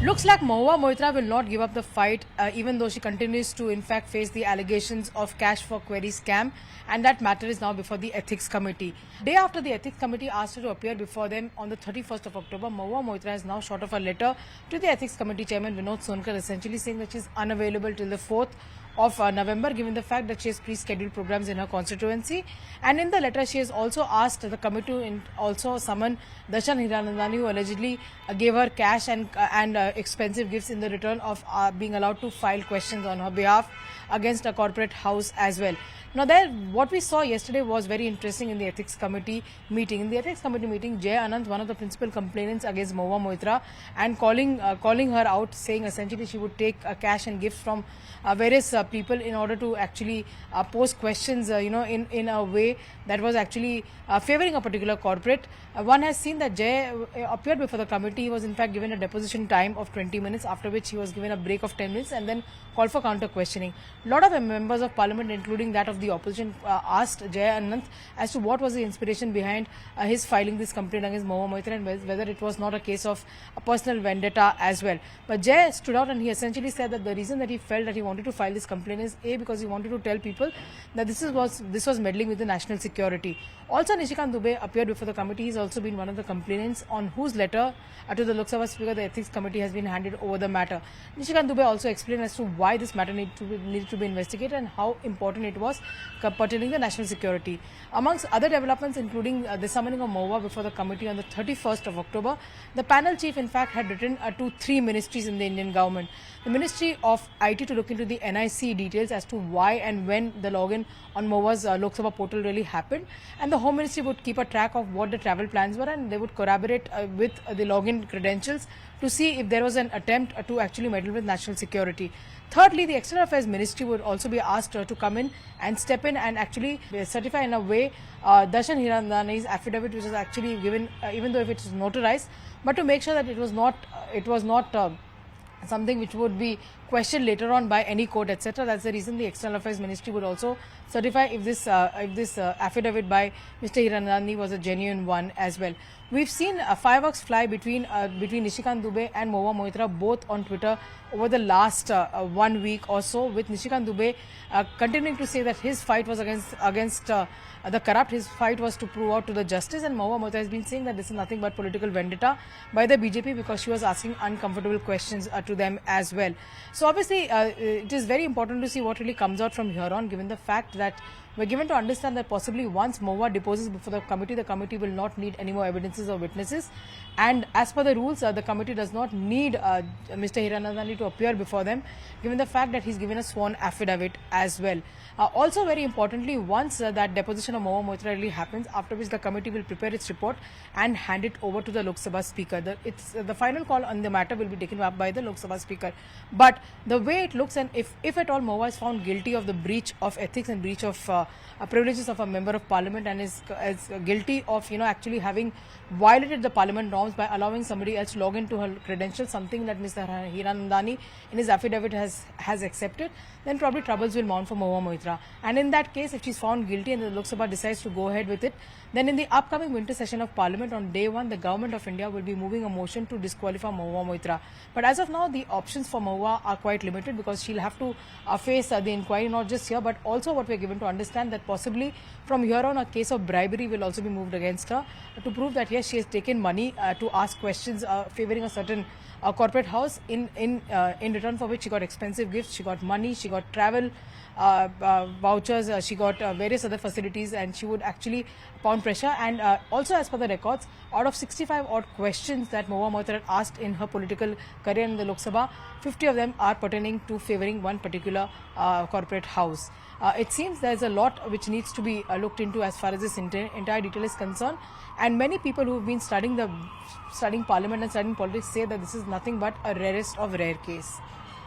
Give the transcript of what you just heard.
Looks like Mahua Moitra will not give up the fight, even though she continues to, in fact, face the allegations of cash for query scam, and that matter is now before the Ethics Committee. Day after the Ethics Committee asked her to appear before them on the 31st of October, Mahua Moitra has now shot off a letter to the Ethics Committee Chairman Vinod Sonkar, essentially saying that she is unavailable till the 4th of November, given the fact that she has pre-scheduled programs in her constituency. And in the letter, she has also asked the committee to also summon Darshan Hiranandani, who allegedly gave her cash and expensive gifts in the return of being allowed to file questions on her behalf against a corporate house as well. Now, what we saw yesterday was very interesting in the Ethics Committee meeting. In the Ethics Committee meeting, Jay Anand, one of the principal complainants against Mahua Moitra, and calling her out, saying essentially she would take cash and gifts from various people in order to actually pose questions, in a way that was actually favoring a particular corporate. One has seen that Jay appeared before the committee. He was in fact given a deposition time of 20 minutes, after which he was given a break of 10 minutes and then called for counter questioning. A lot of members of parliament, including that of the opposition, asked Jay Anand as to what was the inspiration behind his filing this complaint against Mahua Moitra, and whether it was not a case of a personal vendetta as well. But Jay stood out and he essentially said that the reason that he felt that he wanted to file this complaint is because he wanted to tell people that this was meddling with the national security. Also, Nishikant Dubey appeared before the committee. He's also been one of the complainants on whose letter to the Lok Sabha Speaker the Ethics Committee has been handed over the matter. Nishikant Dubey also explained as to why this matter needed to be investigated and how important it was pertaining the national security. Amongst other developments, including the summoning of Mahua before the committee on the 31st of October, the panel chief in fact had written to 3 ministries in the Indian government. The Ministry of IT to look into the NIC details as to why and when the login on Mahua's Lok Sabha portal really happened, and the Home Ministry would keep a track of what the travel plans were, and they would corroborate with the login credentials to see if there was an attempt to actually meddle with national security. Thirdly, the External Affairs Ministry would also be asked to come in and step in and actually certify in a way Darshan Hiranandani's affidavit, which is actually given, even though if it is notarized, but to make sure that it was not something which would be questioned later on by any court, etc. That's the reason the External Affairs Ministry would also certify if this affidavit by Mr. Hiranandani was a genuine one as well. We've seen fireworks fly between Nishikant Dubey and Mahua Moitra both on Twitter over the last 1 week or so, with Nishikant Dubey continuing to say that his fight was against the corrupt. His fight was to prove out to the justice, and Mahua Moitra has been saying that this is nothing but political vendetta by the BJP because she was asking uncomfortable questions to them as well. So obviously it is very important to see what really comes out from here on, given the fact that we're given to understand that possibly once Mahua deposes before the committee will not need any more evidences or witnesses. And as per the rules, the committee does not need Mr. Hiranandani to appear before them, given the fact that he's given a sworn affidavit as well. Also, very importantly, once that deposition of Mahua Moitra really happens, after which the committee will prepare its report and hand it over to the Lok Sabha Speaker. The final call on the matter will be taken up by the Lok Sabha Speaker. But the way it looks, and if at all Mahua is found guilty of the breach of ethics and breach of privileges of a member of parliament, and is guilty of actually having violated the parliament norms by allowing somebody else to log into her credentials, something that Mr. Hiranandani in his affidavit has accepted, then probably troubles will mount for Mahua Moitra. And in that case, if she's found guilty and the Lok Sabha decides to go ahead with it, then in the upcoming winter session of Parliament on day 1, the Government of India will be moving a motion to disqualify Mahua Moitra. But as of now, the options for Mahua are quite limited because she'll have to face the inquiry not just here, but also what we're given to understand that possibly from here on a case of bribery will also be moved against her to prove that yes, she has taken money to ask questions favoring a certain corporate house, in return for which she got expensive gifts, she got money, she got travel vouchers, she got various other facilities, and she would actually pound pressure. And also, as per the records, out of 65 odd questions that Mahua Moitra asked in her political career in the Lok Sabha, 50 of them are pertaining to favoring one particular corporate house. It seems there's a lot which needs to be looked into as far as this entire detail is concerned, and many people who have been studying parliament and studying politics say that this is nothing but a rarest of rare case.